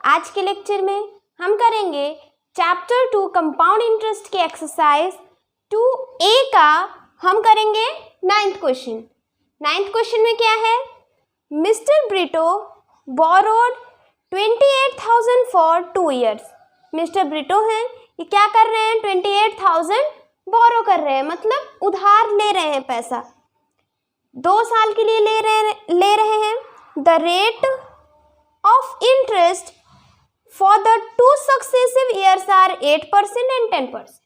आज के लेक्चर में हम करेंगे चैप्टर 2 कंपाउंड इंटरेस्ट की एक्सरसाइज 2A का हम करेंगे 9th क्वेश्चन। 9th क्वेश्चन में क्या है? Mister Brito borrowed 28,000 for 2 years। Mister Brito हैं, ये क्या कर रहे हैं? 28,000 बोरो कर रहे हैं, मतलब उधार ले रहे हैं पैसा, 2 साल के लिए ले रहे हैं। The rate of interest for the 2 successive years are 8% and 10%।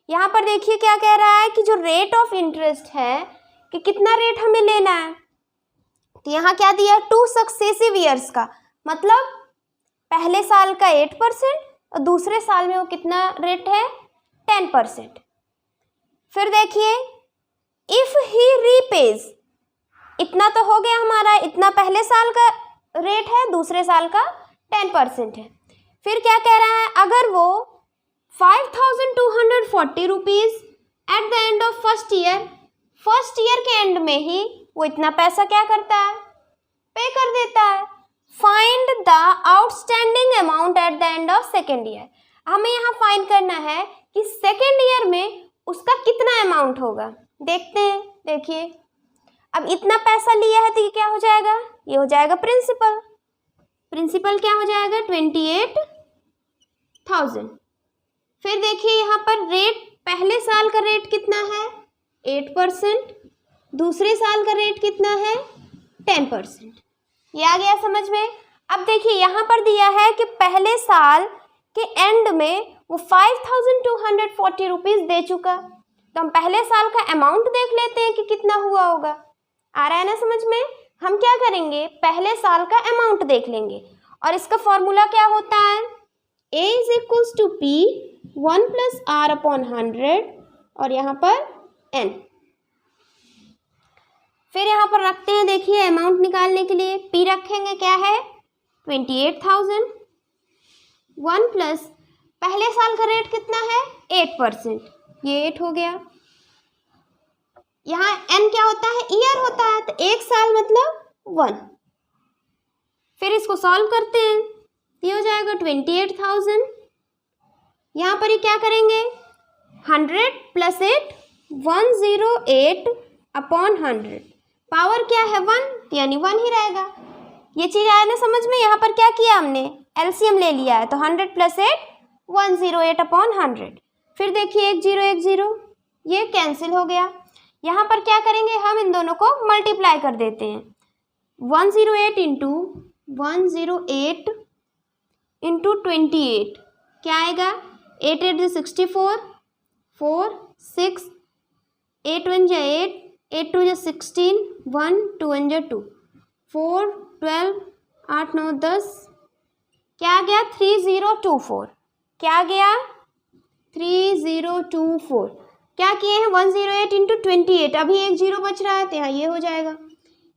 यहाँ पर देखिए क्या कह रहा है कि जो रेट ऑफ इंटरेस्ट है कि कितना रेट हमें लेना है, तो यहाँ क्या दिया? 2 successive years का, मतलब पहले साल का 8% और दूसरे साल में वो कितना रेट है? 10%। फिर देखिए इफ ही रीपेज, इतना तो हो गया हमारा, इतना पहले साल का रेट है, दूसरे साल का 10% है। फिर क्या कह रहा है? अगर वो 5,240 rupees eight the end of first year के एंड में ही वो इतना पैसा क्या करता है? पे कर देता है। Find the outstanding amount at the end of second year. हमें यहाँ फाइंड करना है कि सेकेंड ईयर में उसका कितना अमाउंट होगा। देखते हैं। देखिए अब इतना पैसा लिया है तो ये क्या हो जाएगा? ये हो जाएगा प्रिंसिपल क्या हो जाएगा? 28,000। फिर देखिए यहाँ पर रेट, पहले साल का रेट कितना है? 8%, दूसरे साल का रेट कितना है? 10%। ये आ गया समझ में? अब देखिए यहाँ पर दिया है कि पहले साल के एंड में वो 5,240 रुपीज़ दे चुका, तो हम पहले साल का अमाउंट देख लेते हैं कि कितना हुआ होगा। आ रहा है ना समझ में? हम क्या करेंगे? पहले साल का अमाउंट देख लेंगे और इसका फॉर्मूला क्या होता है? A is equals to P 1 + R/100 और यहाँ पर N। फिर यहाँ पर रखते हैं, देखिए अमाउंट निकालने के लिए P रखेंगे, क्या है? 28,000। 1 + पहले साल का रेट कितना है? 8%, ये 8 हो गया। यहाँ N क्या होता है? ईयर होता है, तो 1 साल मतलब 1। फिर इसको सॉल्व करते हैं, ये हो जाएगा 28,000। यहाँ पर ये क्या करेंगे? 100 + 8 108/100, पावर क्या है? 1, यानी 1 ही रहेगा। ये चीज़ आया ना समझ में? यहाँ पर क्या किया हमने? एलसीएम ले लिया है, तो 100 + 8 108/100। फिर देखिए 1 0 1 0, ये कैंसिल हो गया। यहाँ पर क्या करेंगे? हम इन दोनों को मल्टीप्लाई कर देते हैं। 108 × 108 × 28 क्या आएगा? 8 8 64, 4 6, 8 1 8, 8 2 16, 1 2 1 2, 4 12, 8 9 10, क्या आ गया? 3024। क्या आ गया? 3024। क्या किए हैं? 108 × 28, अभी 1 0 बच रहा है, तो यहाँ ये हो जाएगा।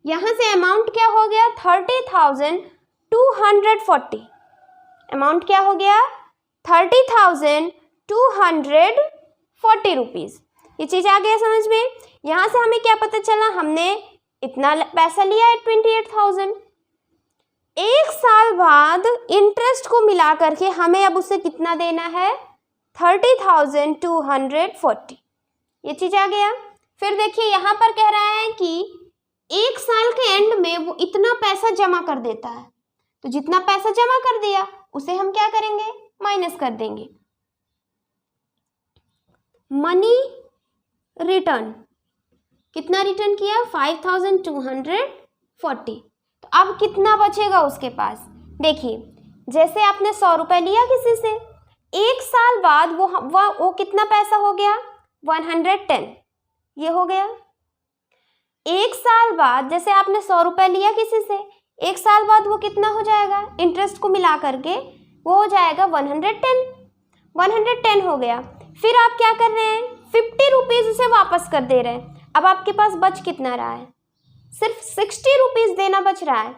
यहाँ से अमाउंट क्या हो गया? 30,240। अमाउंट क्या हो गया? 30,240 रुपीज़। ये चीज़ आ गया समझ में? यहाँ से हमें क्या पता चला? हमने इतना पैसा लिया है 28,000। 1 साल बाद इंटरेस्ट को मिला करके हमें अब उसे कितना देना है? 30,240। ये चीज़ आ गया। फिर देखिए यहाँ पर कह रहा है कि 1 साल के एंड में वो इतना पैसा जमा कर देता है, तो जितना पैसा जमा कर दिया उसे हम क्या करेंगे? माइनस कर देंगे। मनी रिटर्न, कितना रिटर्न किया? 5,240। तो अब कितना बचेगा उसके पास? देखिए जैसे आपने 100 रुपये लिया किसी से, 1 साल बाद वो कितना पैसा हो गया? 110, ये हो गया। 1 साल बाद जैसे आपने 100 रुपये लिया किसी से, 1 साल बाद वो कितना हो जाएगा? इंटरेस्ट को मिला करके वो हो जाएगा 110 हो गया। फिर आप क्या कर रहे हैं? 50 रुपीज़ उसे वापस कर दे रहे हैं। अब आपके पास बच कितना रहा है? सिर्फ 60 रुपीज़ देना बच रहा है।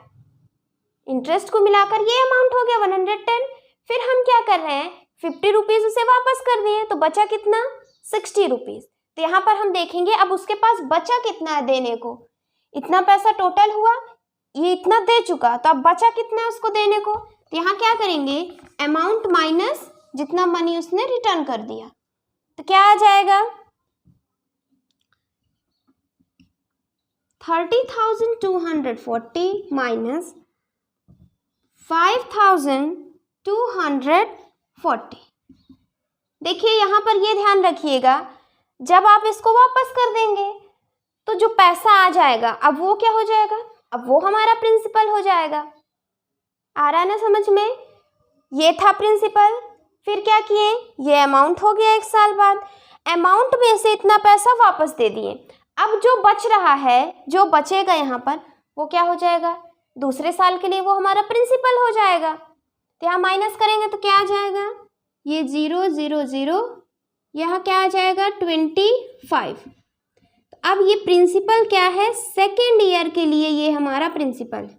इंटरेस्ट को मिलाकर ये अमाउंट हो गया 110। फिर हम क्या कर रहे हैं? 50 रुपीज़ उसे वापस कर दिए, तो बचा कितना? 60 रुपीज़। तो यहाँ पर हम देखेंगे अब उसके पास बचा कितना है देने को। इतना पैसा टोटल हुआ, ये इतना दे चुका, तो अब बचा कितना है उसको देने को? तो यहाँ क्या करेंगे, अमाउंट माइनस जितना मनी उसने रिटर्न कर दिया, तो क्या आ जाएगा 30,240 माइनस 5,240। देखिए यहाँ पर ये ध्यान रखिएगा, जब आप इसको वापस कर देंगे तो जो पैसा आ जाएगा अब वो क्या हो जाएगा, अब वो हमारा प्रिंसिपल हो जाएगा। आ रहा है ना समझ में, ये था प्रिंसिपल, फिर क्या किए, ये अमाउंट हो गया 1 साल बाद, अमाउंट में से इतना पैसा वापस दे दिए। अब जो बच रहा है, जो बचेगा यहाँ पर वो क्या हो जाएगा, दूसरे साल के लिए वो हमारा प्रिंसिपल हो जाएगा। तो यहाँ माइनस करेंगे तो क्या आ जाएगा, ये 0 0 0, यहाँ क्या आ जाएगा 25। अब ये प्रिंसिपल क्या है, सेकेंड ईयर के लिए ये हमारा प्रिंसिपल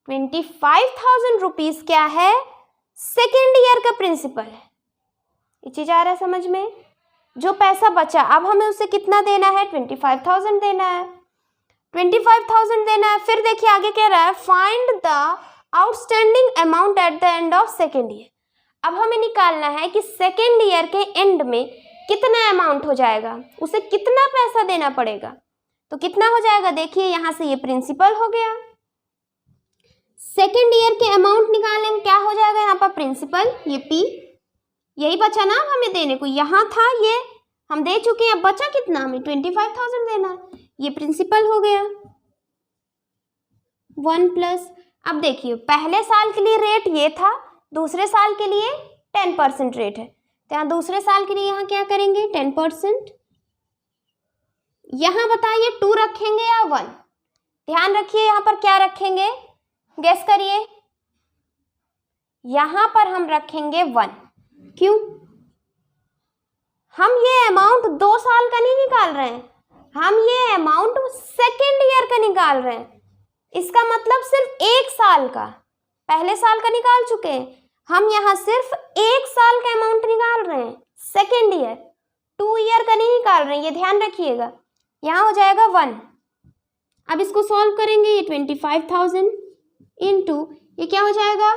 25,000 रुपीज क्या है, सेकेंड ईयर का प्रिंसिपल है। ये चीज आ रहा है समझ में। जो पैसा बचा अब हमें उसे कितना देना है, 25,000 देना है, 25,000 देना है। फिर देखिए आगे कह रहा है find the outstanding amount at the end of second year. अब हमें निकालना है कि सेकेंड ईयर के एंड में कितना अमाउंट हो जाएगा, उसे कितना पैसा देना पड़ेगा। तो कितना हो जाएगा, देखिए यहाँ से ये प्रिंसिपल हो गया, सेकेंड ईयर के अमाउंट निकालेंगे, क्या हो जाएगा यहाँ पर प्रिंसिपल, ये P, यही बचा ना हमें देने को, यहाँ था ये हम दे चुके हैं, अब बचा कितना हमें 25,000 देना, ये प्रिंसिपल हो गया 1 प्लस। अब देखिए पहले साल के लिए रेट ये था, दूसरे साल के लिए 10% रेट है, तो यहाँ दूसरे साल के लिए यहाँ क्या करेंगे 10%। यहाँ बताइए 2 रखेंगे या 1, ध्यान रखिए यहाँ पर क्या रखेंगे, गेस करिए, यहाँ पर हम रखेंगे 1। क्यों, हम ये अमाउंट 2 साल का नहीं निकाल रहे हैं, हम ये अमाउंट सेकेंड ईयर का निकाल रहे हैं। इसका मतलब सिर्फ 1 साल का, पहले साल का निकाल चुके हैं, हम यहाँ सिर्फ 1 साल का अमाउंट निकाल रहे हैं, सेकेंड ईयर, 2 ईयर का नहीं निकाल रहे हैं, ये ध्यान रखिएगा। यहाँ हो जाएगा 1। अब इसको सॉल्व करेंगे, ये 25,000 इंटू ये क्या हो जाएगा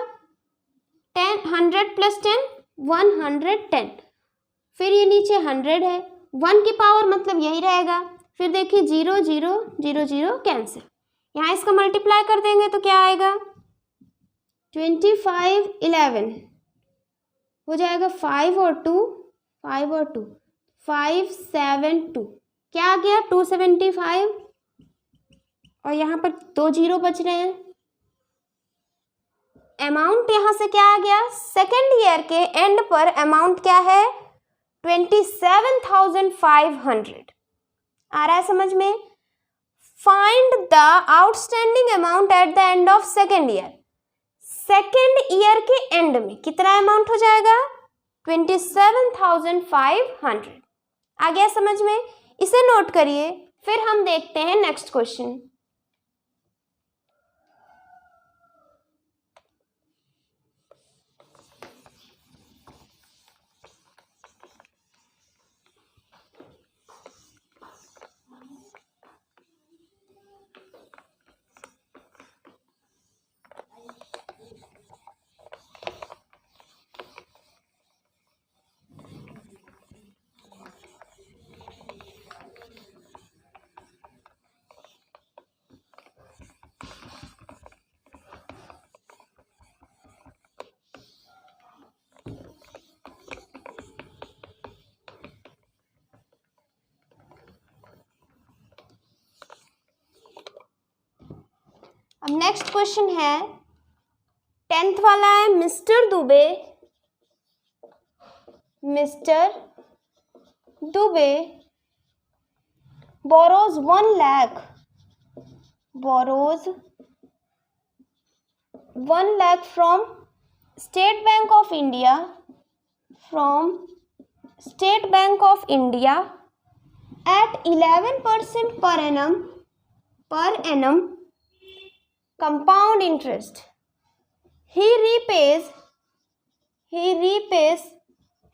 100 प्लस 10 110, फिर ये नीचे 100 है, 1 की पावर मतलब यही रहेगा, फिर देखिए 0 0 0 0 कैंसिल, यहाँ इसका मल्टीप्लाई कर देंगे तो क्या आएगा 25 11 हो जाएगा, 5 और 2 5 7 2, क्या आ गया 275, और यहाँ पर 2 0 बच रहे हैं। अमाउंट यहाँ से क्या आ गया, सेकेंड ईयर के एंड पर अमाउंट क्या है 27,500। आ रहा है समझ में। Find the outstanding amount at the end of second year, second year के एंड में कितना अमाउंट हो जाएगा 27,500। आ गया समझ में, इसे नोट करिए। फिर हम देखते हैं नेक्स्ट क्वेश्चन। अब नेक्स्ट क्वेश्चन है 10th वाला है, mister Dubey borrows 1 lakh from State Bank of India at 11% per annum compound interest. He repays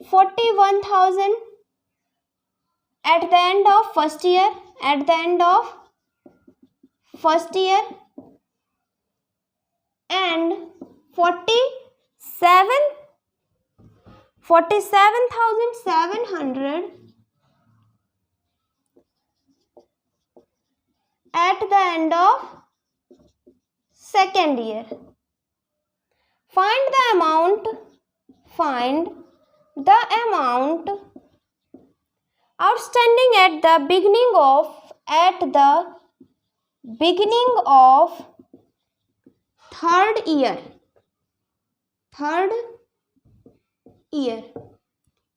41,000 at the end of first year, and 47,700 at the end of second year. Find the amount outstanding at the beginning of third year.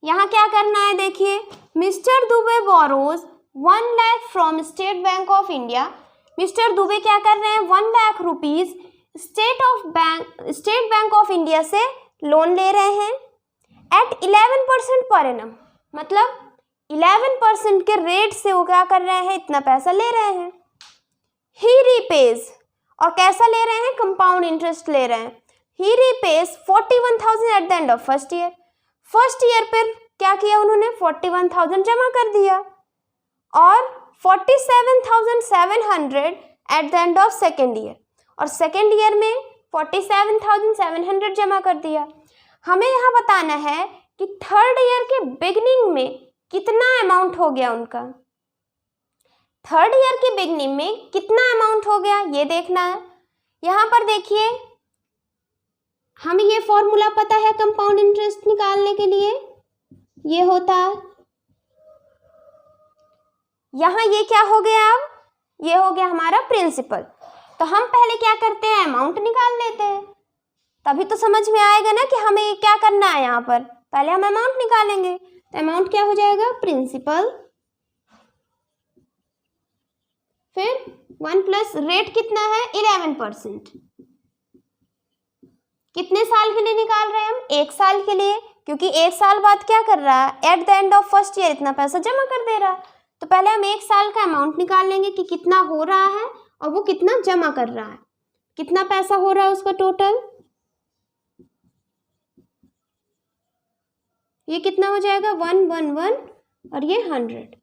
यहाँ क्या करना है देखिए, mister Dubey borrows 1 lakh from state bank of India. Mister Dubey क्या कर रहे हैं, 1 lakh rupees state bank of India से लोन ले रहे हैं एट 11% पर एनम, मतलब 11% के रेट से वो क्या कर रहे हैं, इतना पैसा ले रहे हैं। ही रीपेज, और कैसा ले रहे हैं, कंपाउंड इंटरेस्ट ले रहे हैं। He repays 41,000 at the end of first year. First year पर क्या किया उन्होंने, 41,000 जमा कर दिया और 47,700 eight the end of second year, और सेकेंड ईयर में 47,700 जमा कर दिया। हमें यहाँ बताना है कि थर्ड ईयर के बिगनिंग में कितना अमाउंट हो गया उनका। थर्ड ईयर के बिगनिंग में कितना अमाउंट हो गया ये देखना है। यहाँ पर देखिए, हमें ये फॉर्मूला पता है कंपाउंड इंटरेस्ट निकालने के लिए, ये होता है, यहाँ ये क्या हो गया, अब ये हो गया हमारा प्रिंसिपल। तो हम पहले क्या करते हैं, अमाउंट निकाल लेते हैं, तभी तो समझ में आएगा ना कि हमें क्या करना है। यहाँ पर पहले हम अमाउंट निकालेंगे, तो अमाउंट क्या हो जाएगा, प्रिंसिपल, फिर 1 प्लस रेट कितना है 11%। कितने साल के लिए निकाल रहे हैं हम, 1 साल के लिए, क्योंकि 1 साल बाद क्या कर रहा है, eight the end of first year इतना पैसा जमा कर दे रहा है। तो पहले हम 1 साल का अमाउंट निकाल लेंगे कि कितना हो रहा है और वो कितना जमा कर रहा है, कितना पैसा हो रहा है उसका टोटल। ये कितना हो जाएगा, 111 और ये 100।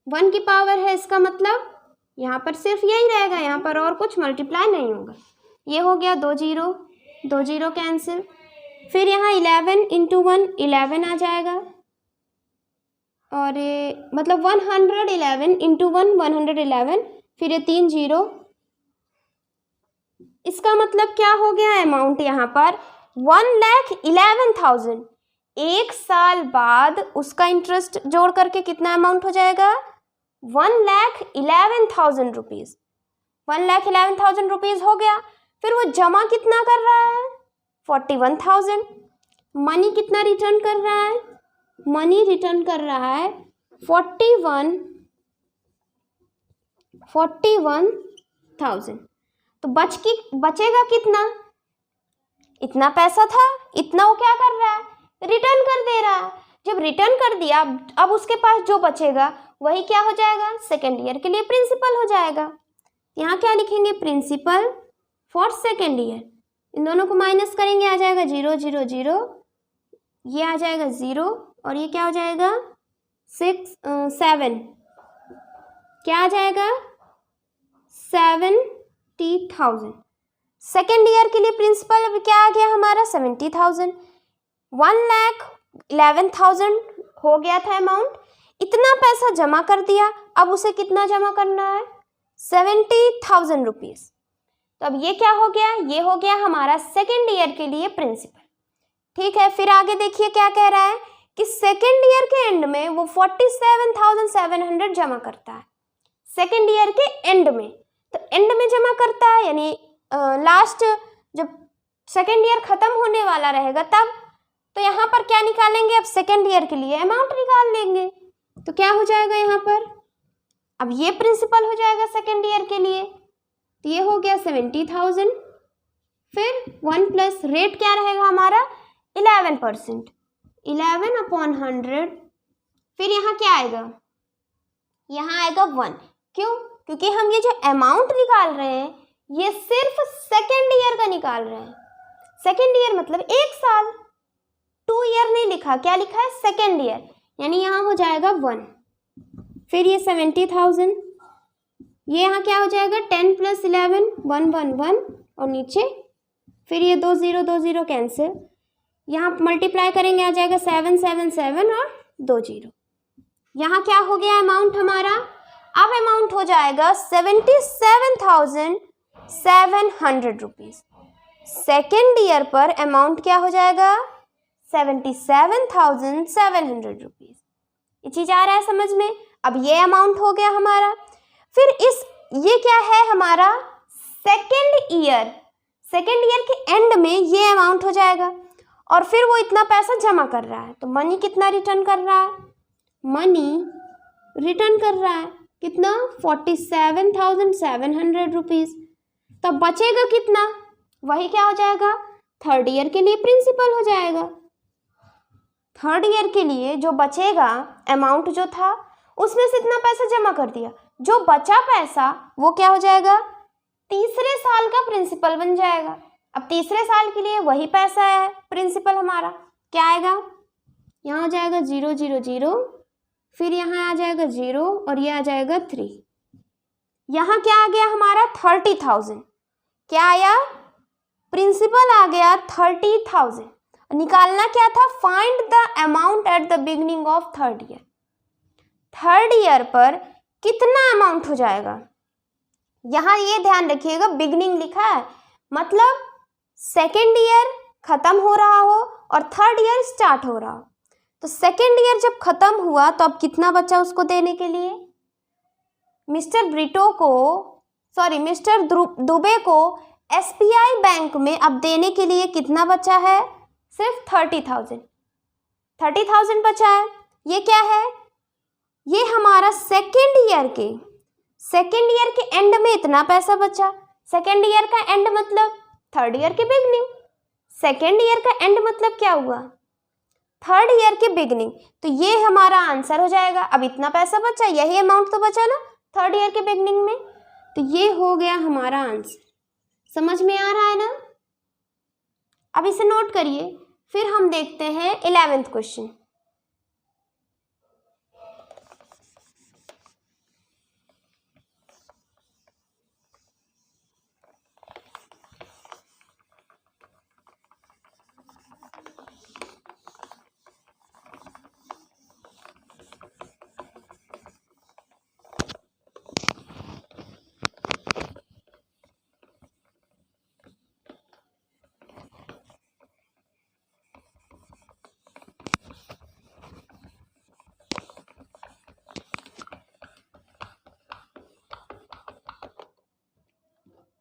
1 की पावर है, इसका मतलब यहाँ पर सिर्फ यही रहेगा, यहाँ पर और कुछ मल्टीप्लाई नहीं होगा। ये हो गया 2 0 कैंसिल, फिर यहाँ 11 इंटू 1 11 आ जाएगा, और ये मतलब 111 इंटू 1 111, फिर ये 3 0। इसका मतलब क्या हो गया, अमाउंट यहाँ पर 1,11,000। 1 साल बाद उसका इंटरेस्ट जोड़ करके कितना अमाउंट हो जाएगा, 1,11,000 रुपीज़। 1,11,000 रुपीज़ हो गया। फिर वो जमा कितना कर रहा है, 41,000। मनी कितना रिटर्न कर रहा है, मनी रिटर्न कर रहा है 41,000। तो बचेगा कितना, इतना पैसा था, इतना वो क्या कर रहा है, रिटर्न कर दे रहा है। जब रिटर्न कर दिया, अब उसके पास जो बचेगा वही क्या हो जाएगा, सेकेंड ईयर के लिए प्रिंसिपल हो जाएगा। यहाँ क्या लिखेंगे, प्रिंसिपल फॉर सेकेंड ईयर। इन दोनों को माइनस करेंगे, आ जाएगा 0 0 0, ये आ जाएगा 0, और ये क्या हो जाएगा 7, क्या आ जाएगा 70,000। सेकेंड ईयर के लिए प्रिंसिपल अब क्या आ गया हमारा 70,000। 1,11,000 हो गया था अमाउंट, इतना पैसा जमा कर दिया, अब उसे कितना जमा करना है, 70,000 रुपीज़। तो अब ये क्या हो गया, ये हो गया हमारा सेकेंड ईयर के लिए प्रिंसिपल। ठीक है, फिर आगे देखिए क्या कह रहा है कि सेकेंड ईयर के एंड में वो 47,700 जमा करता है। सेकेंड ईयर के एंड में, तो एंड में जमा करता है, यानी लास्ट जब सेकेंड ईयर खत्म होने वाला रहेगा तब। तो यहाँ पर क्या निकालेंगे, अब सेकेंड ईयर के लिए अमाउंट निकाल लेंगे। तो क्या हो जाएगा यहाँ पर, अब ये प्रिंसिपल हो जाएगा सेकेंड ईयर के लिए, तो ये हो गया 70,000। फिर 1 प्लस रेट क्या रहेगा हमारा 11%, 11/100। फिर यहाँ क्या आएगा, यहाँ आएगा 1। क्यों, क्योंकि हम ये जो अमाउंट निकाल रहे हैं ये सिर्फ सेकेंड ईयर का निकाल रहे हैं। सेकेंड ईयर मतलब 1 साल, 2 ईयर नहीं लिखा, क्या लिखा है सेकेंड ईयर, यानी यहाँ हो जाएगा 1। फिर ये 70,000, ये यहाँ क्या हो जाएगा 10 + 11 111, और नीचे फिर ये 2 0 कैंसिल, यहाँ मल्टीप्लाई करेंगे आ जाएगा 7 7 7 और 2 0। यहाँ क्या हो गया अमाउंट हमारा, अब अमाउंट हो जाएगा 77,700 रुपीज़। सेकेंड ईयर पर अमाउंट क्या हो जाएगा 77,700 रुपीज़। ये चीज़ आ रहा है समझ में। अब ये अमाउंट हो गया हमारा। फिर ये क्या है हमारा सेकेंड ईयर के एंड में ये अमाउंट हो जाएगा और फिर वो इतना पैसा जमा कर रहा है, तो मनी कितना रिटर्न कर रहा है, मनी रिटर्न कर रहा है कितना 47,700 रुपीज़। तब बचेगा कितना, वही क्या हो जाएगा थर्ड ईयर के लिए प्रिंसिपल हो जाएगा। थर्ड ईयर के लिए जो बचेगा अमाउंट जो था उसमें से इतना पैसा जमा कर दिया, जो बचा पैसा वो क्या हो जाएगा तीसरे साल का प्रिंसिपल बन जाएगा। अब तीसरे साल के लिए वही पैसा है प्रिंसिपल हमारा, क्या आएगा यहाँ हो जाएगा 0 0 0, फिर यहाँ आ जाएगा 0 और ये आ जाएगा 3। यहाँ क्या आ गया हमारा 30,000, क्या आया प्रिंसिपल आ गया 30,000। निकालना क्या था, find the amount at the beginning of third year. Third year पर कितना अमाउंट हो जाएगा, यहाँ ये ध्यान रखिएगा बिगनिंग लिखा है, मतलब सेकेंड ईयर खत्म हो रहा हो और थर्ड ईयर स्टार्ट हो रहा हो। तो सेकेंड ईयर जब खत्म हुआ तो अब कितना बचा उसको देने के लिए, मिस्टर दुबे को SBI बैंक में अब देने के लिए कितना बचा है, सिर्फ 30,000 बचा है। ये क्या है, ये हमारा सेकेंड ईयर के एंड में इतना पैसा बचा। सेकेंड ईयर का एंड मतलब थर्ड ईयर के बिगनिंग, सेकेंड ईयर का एंड मतलब क्या हुआ थर्ड ईयर के बिगनिंग। तो ये हमारा आंसर हो जाएगा। अब इतना पैसा बचा, यही अमाउंट तो बचा ना थर्ड ईयर के बिगनिंग में, तो ये हो गया हमारा आंसर। समझ में आ रहा है ना। अब इसे नोट करिए, फिर हम देखते हैं 11th क्वेश्चन।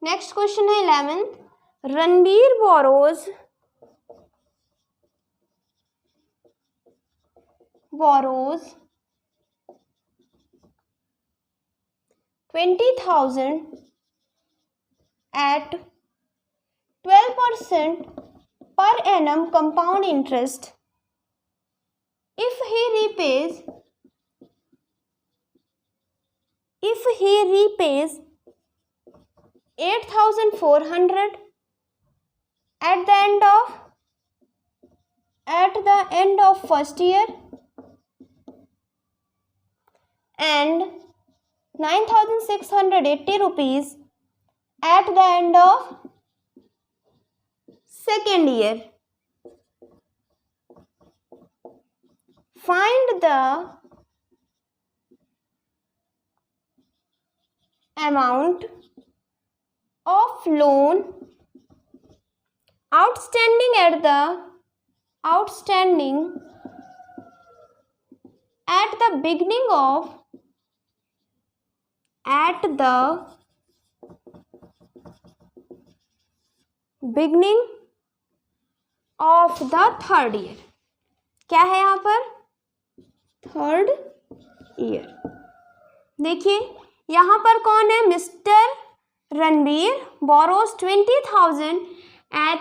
नेक्स्ट क्वेश्चन है 11th। Ranbir borrows 20,000 at 12% per annum compound interest if he repays 8,400 at the end of first year and 9,680 rupees at the end of second year. Find the amount of loan outstanding at the beginning of the third year। क्या है यहाँ पर third year. देखिए यहाँ पर कौन है, mister Ranbir borrows 20,000 at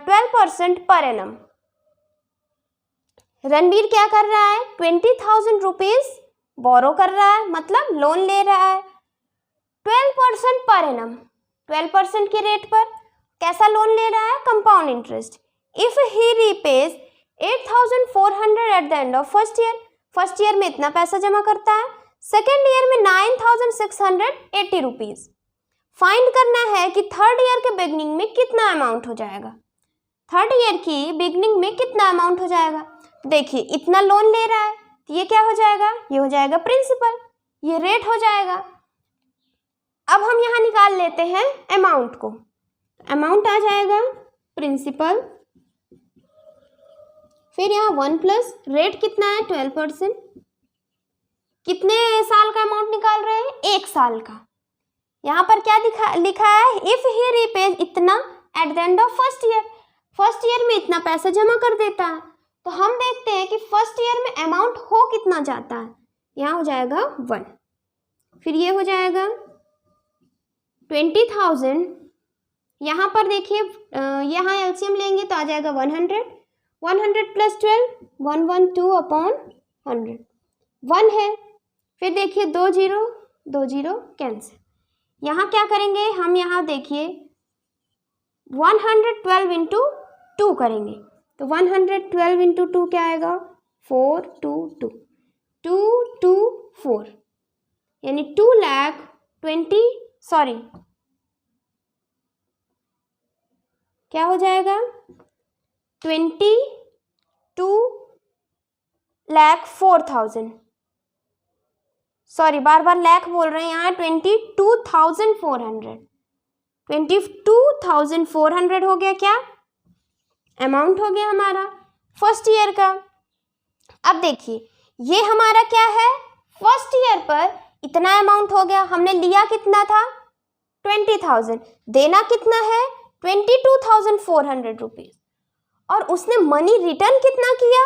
12% per annum। Ranbir क्या कर रहा है 20,000 रुपीज बोरो कर रहा है, मतलब लोन ले रहा है 12% पर एनम, 12% के रेट पर। कैसा लोन ले रहा है, compound interest. If he रीपेज 8,400 eight the end of first year, first year में इतना पैसा जमा करता है, सेकेंड ईयर में 9,680 रुपीज, फाइंड करना है कि थर्ड ईयर के बिगनिंग में कितना अमाउंट हो जाएगा। थर्ड ईयर की बिगनिंग में कितना अमाउंट हो जाएगा। देखिए इतना लोन ले रहा है तो ये क्या हो जाएगा, ये हो जाएगा प्रिंसिपल, ये रेट हो जाएगा। अब हम यहाँ निकाल लेते हैं अमाउंट को। अमाउंट आ जाएगा प्रिंसिपल, फिर यहाँ 1 प्लस रेट कितना है 12%। कितने साल का अमाउंट निकाल रहे हैं, 1 साल का। यहाँ पर क्या लिखा है, इफ ही रीपेज इतना eight the end of first year, first year में इतना पैसा जमा कर देता है। तो हम देखते हैं कि फर्स्ट ईयर में अमाउंट हो कितना जाता है। यहाँ हो जाएगा 1, फिर ये हो जाएगा 20,000। यहाँ पर देखिए यहाँ एलसीएम लेंगे तो आ जाएगा 100, 100 प्लस 12, 112 अपॉन 100, 1 है। फिर देखिए 2 0, 2 0 कैंसिल। यहाँ क्या करेंगे हम, यहाँ देखिए 112 इंटू 2 करेंगे तो 112 इंटू 2 क्या आएगा, 422, 224, यानी 2,20,000 सॉरी क्या हो जाएगा 22,04,000, सॉरी बार बार लाख बोल रहे हैं यहाँ, 22,400, 22,400 हो गया क्या, अमाउंट हो गया हमारा फर्स्ट ईयर का। अब देखिए ये हमारा क्या है, फर्स्ट ईयर पर इतना अमाउंट हो गया। हमने लिया कितना था 20,000, देना कितना है 22,400 रुपीज, और उसने मनी रिटर्न कितना किया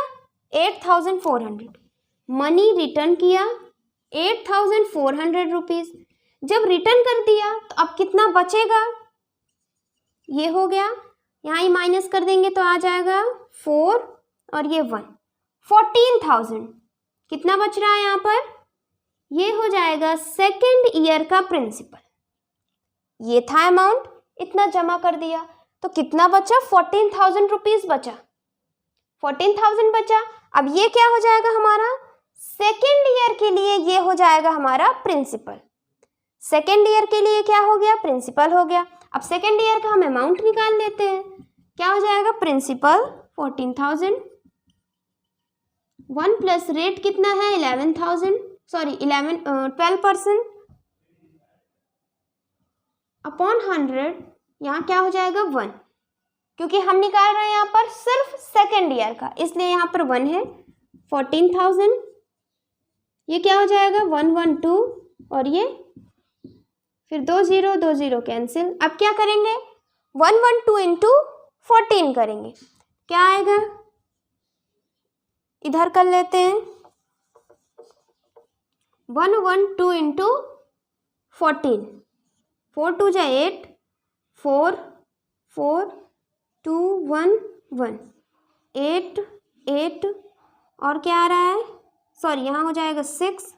8,400, मनी रिटर्न किया 8,400 रुपीज। जब रिटर्न कर दिया तो अब कितना बचेगा, ये हो गया, यहाँ ही माइनस कर देंगे तो आ जाएगा 4 और ये 1, 14,000। कितना बच रहा है यहाँ पर, ये हो जाएगा सेकेंड ईयर का प्रिंसिपल। ये था अमाउंट, इतना जमा कर दिया तो कितना बचा 14,000 रुपीज बचा, 14,000 बचा। अब ये क्या हो जाएगा हमारा, सेकेंड ईयर के लिए ये हो जाएगा हमारा प्रिंसिपल। सेकेंड ईयर के लिए क्या हो गया, प्रिंसिपल हो गया। अब सेकेंड ईयर का हम अमाउंट निकाल लेते हैं, क्या हो जाएगा प्रिंसिपल 14,000, 1 प्लस रेट कितना है 11,000, सॉरी 12% अपॉन 100, यहाँ क्या हो जाएगा 1, क्योंकि हम निकाल रहे हैं यहाँ पर सिर्फ सेकेंड ईयर का, इसलिए यहाँ पर 1 है। 14,000, ये क्या हो जाएगा 112, और ये फिर 2 0, 2 0 कैंसिल। अब क्या करेंगे 112 इंटू 14 करेंगे, क्या आएगा, इधर कर लेते हैं 112 इंटू 14, 4 2 जा 8, 4 4 2 1 1, 8 8 और क्या आ रहा है, सॉरी यहाँ हो जाएगा 6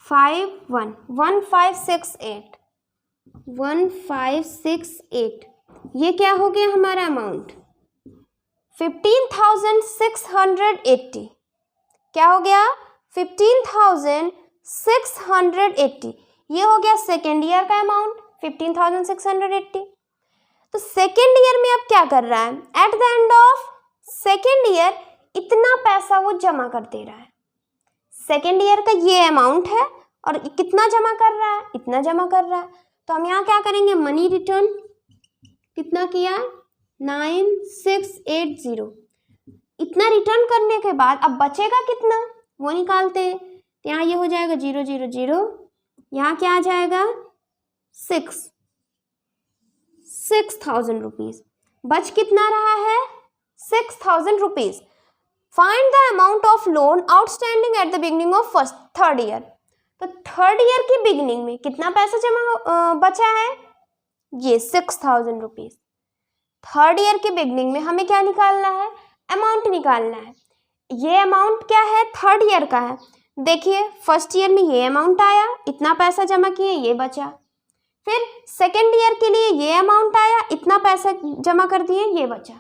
5 1 1568, 1568। ये क्या हो गया हमारा अमाउंट 15,680, क्या हो गया 15,680। ये हो गया सेकेंड ईयर का अमाउंट 15,680। तो सेकेंड ईयर में अब क्या कर रहा है, eight the end of second year इतना पैसा वो जमा कर दे रहा है। सेकेंड ईयर का ये अमाउंट है और कितना जमा कर रहा है, इतना जमा कर रहा है। तो हम यहाँ क्या करेंगे, मनी रिटर्न कितना किया 9680, इतना रिटर्न करने के बाद अब बचेगा कितना वो निकालते हैं। तो यहाँ ये हो जाएगा 0 0 0, यहाँ क्या आ जाएगा 6,000 रुपीज, बच कितना रहा है 6,000 rupees. Find the amount of loan outstanding at the beginning of first third year. तो थर्ड ईयर की बिगनिंग में कितना पैसा जमा बचा है, ये 6,000 रुपीज। थर्ड ईयर की बिगनिंग में हमें क्या निकालना है, अमाउंट निकालना है। ये अमाउंट क्या है, थर्ड ईयर का है। देखिए फर्स्ट ईयर में ये अमाउंट आया, इतना पैसा जमा किए, ये बचा। फिर सेकेंड ईयर के लिए ये अमाउंट आया, इतना पैसा जमा कर दिए, ये बचा।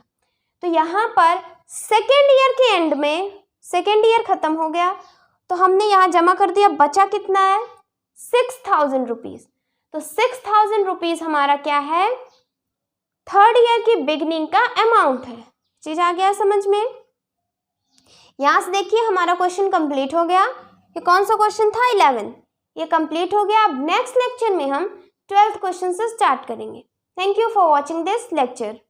तो यहाँ पर सेकेंड ईयर के एंड में, सेकेंड ईयर खत्म हो गया तो हमने यहाँ जमा कर दिया, बचा कितना है 6,000 रुपीज़। तो 6,000 रुपीज़ हमारा क्या है, थर्ड ईयर की बिगनिंग का अमाउंट है। चीज़ आ गया समझ में। यहाँ से देखिए हमारा क्वेश्चन कंप्लीट हो गया। ये कौन सा क्वेश्चन था, 11, ये कंप्लीट हो गया। अब नेक्स्ट लेक्चर में हम 12th क्वेश्चन से स्टार्ट करेंगे। Thank you for watching this lecture.